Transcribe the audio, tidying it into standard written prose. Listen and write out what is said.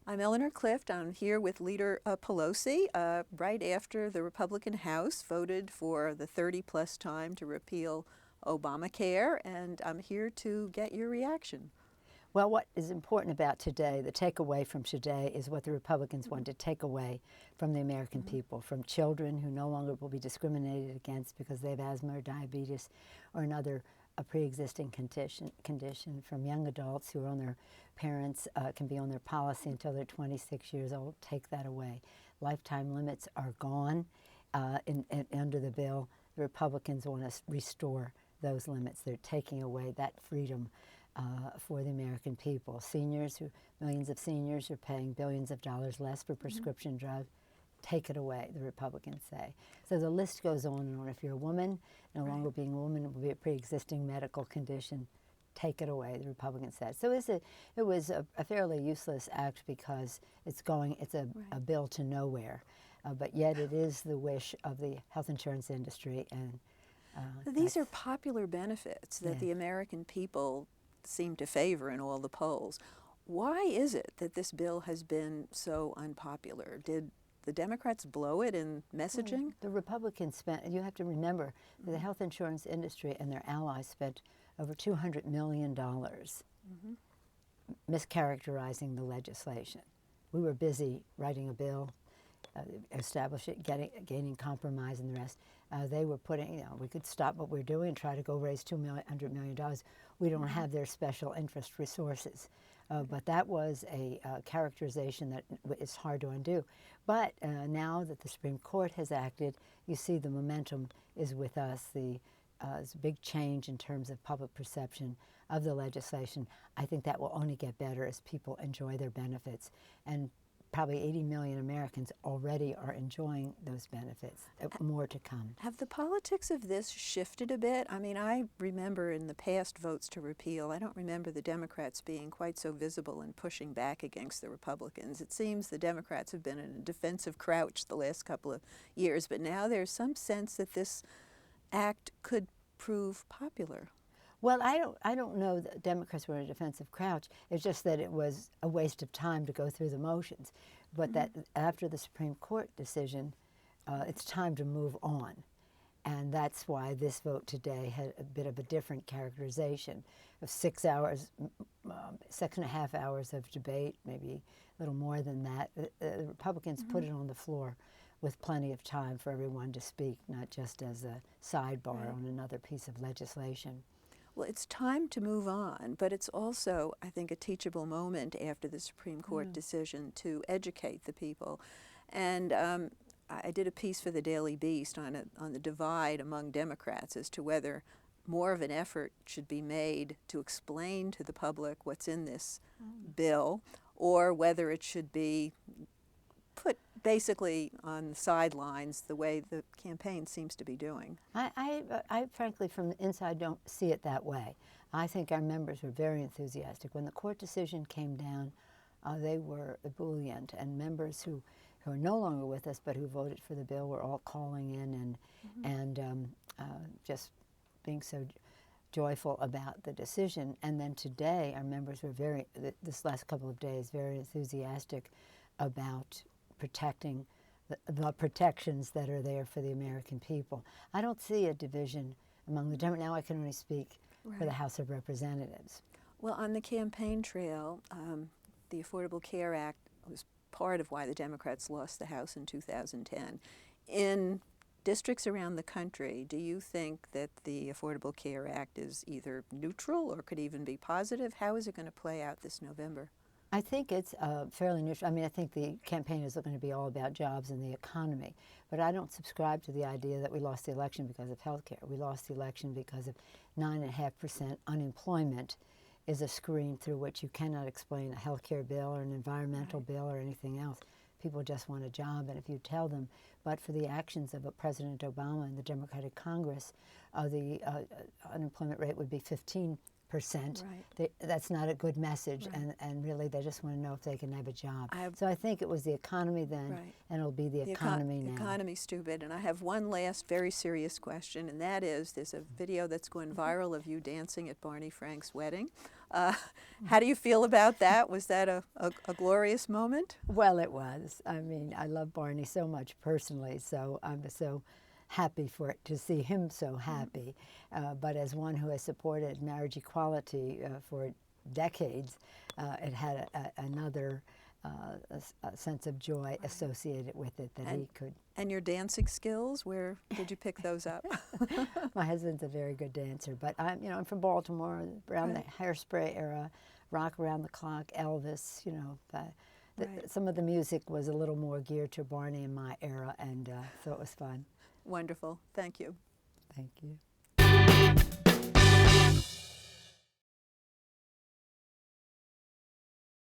I'm Eleanor Clift. I'm here with Leader Pelosi right after the Republican House voted for the 30-plus time to repeal Obamacare, and I'm here to get your reaction. Well, what is important about today, the takeaway from today, is what the Republicans want to take away from the American people, from children who no longer will be discriminated against because they have asthma or diabetes or another pre-existing condition, from young adults who are on their parents, can be on their policy until they're 26 years old. Take that away. Lifetime limits are gone under the bill. The Republicans want to restore those limits. They're taking away that freedom for the American people. Millions of seniors are paying billions of dollars less for prescription drugs. Take it away, the Republicans say. So the list goes on and on. If you're a woman, no longer being a woman, it will be a pre-existing medical condition. Take it away, the Republicans said. So it was a fairly useless act because it's a bill to nowhere. But yet it is the wish of the health insurance industry. And these are popular benefits that the American people seem to favor in all the polls. Why is it that this bill has been so unpopular? Did the Democrats blow it in messaging? Well, the Republicans spent, you have to remember, the health insurance industry and their allies spent over $200 million mischaracterizing the legislation. We were busy writing a bill, gaining compromise and the rest. They were putting, we could stop what we're doing and try to go raise $200 million. We don't have their special interest resources. But that was a characterization that is hard to undo. But now that the Supreme Court has acted, you see the momentum is with us. It's a big change in terms of public perception of the legislation. I think that will only get better as people enjoy their benefits. And probably 80 million Americans already are enjoying those benefits. More to come. Have the politics of this shifted a bit? I mean, I remember in the past votes to repeal, I don't remember the Democrats being quite so visible in pushing back against the Republicans. It seems the Democrats have been in a defensive crouch the last couple of years, but now there's some sense that this act could prove popular. Well, I don't know that Democrats were in a defensive crouch. It's just that it was a waste of time to go through the motions. But that after the Supreme Court decision, it's time to move on. And that's why this vote today had a bit of a different characterization of 6 hours, 6.5 hours of debate, maybe a little more than that. The Republicans put it on the floor with plenty of time for everyone to speak, not just as a sidebar on another piece of legislation. Well, it's time to move on, but it's also, I think, a teachable moment after the Supreme Court decision to educate the people. And I did a piece for the Daily Beast on the divide among Democrats as to whether more of an effort should be made to explain to the public what's in this bill, or whether it should be put basically on the sidelines the way the campaign seems to be doing. I frankly, from the inside, don't see it that way. I think our members were very enthusiastic. When the court decision came down, they were ebullient, and members who are no longer with us but who voted for the bill were all calling in and just being so joyful about the decision. And then today, our members were this last couple of days, very enthusiastic about protecting the protections that are there for the American people. I don't see a division among the Democrats. Now I can only speak for the House of Representatives. Well, on the campaign trail, the Affordable Care Act was part of why the Democrats lost the House in 2010. In districts around the country, do you think that the Affordable Care Act is either neutral or could even be positive? How is it going to play out this November? I think it's fairly neutral. I mean, I think the campaign is going to be all about jobs and the economy. But I don't subscribe to the idea that we lost the election because of health care. We lost the election because of 9.5% unemployment is a screen through which you cannot explain a health care bill or an environmental bill or anything else. People just want a job, and if you tell them, but for the actions of President Obama and the Democratic Congress, the unemployment rate would be 15%. That's not a good message, and really they just want to know if they can have a job. So I think it was the economy then, and it'll be the economy now. The economy's stupid. And I have one last very serious question, and that is, there's a video that's going viral of you dancing at Barney Frank's wedding. How do you feel about that? Was that a glorious moment? Well, it was. I mean, I love Barney so much personally, so I'm so happy for it, to see him so happy. But as one who has supported marriage equality for decades, it had another a sense of joy associated with it that he could. And your dancing skills, where did you pick those up? My husband's a very good dancer, but I'm from Baltimore, around the Hairspray era, rock around the clock, Elvis. Some of the music was a little more geared to Barney in my era, and so it was fun. Wonderful. Thank you. Thank you.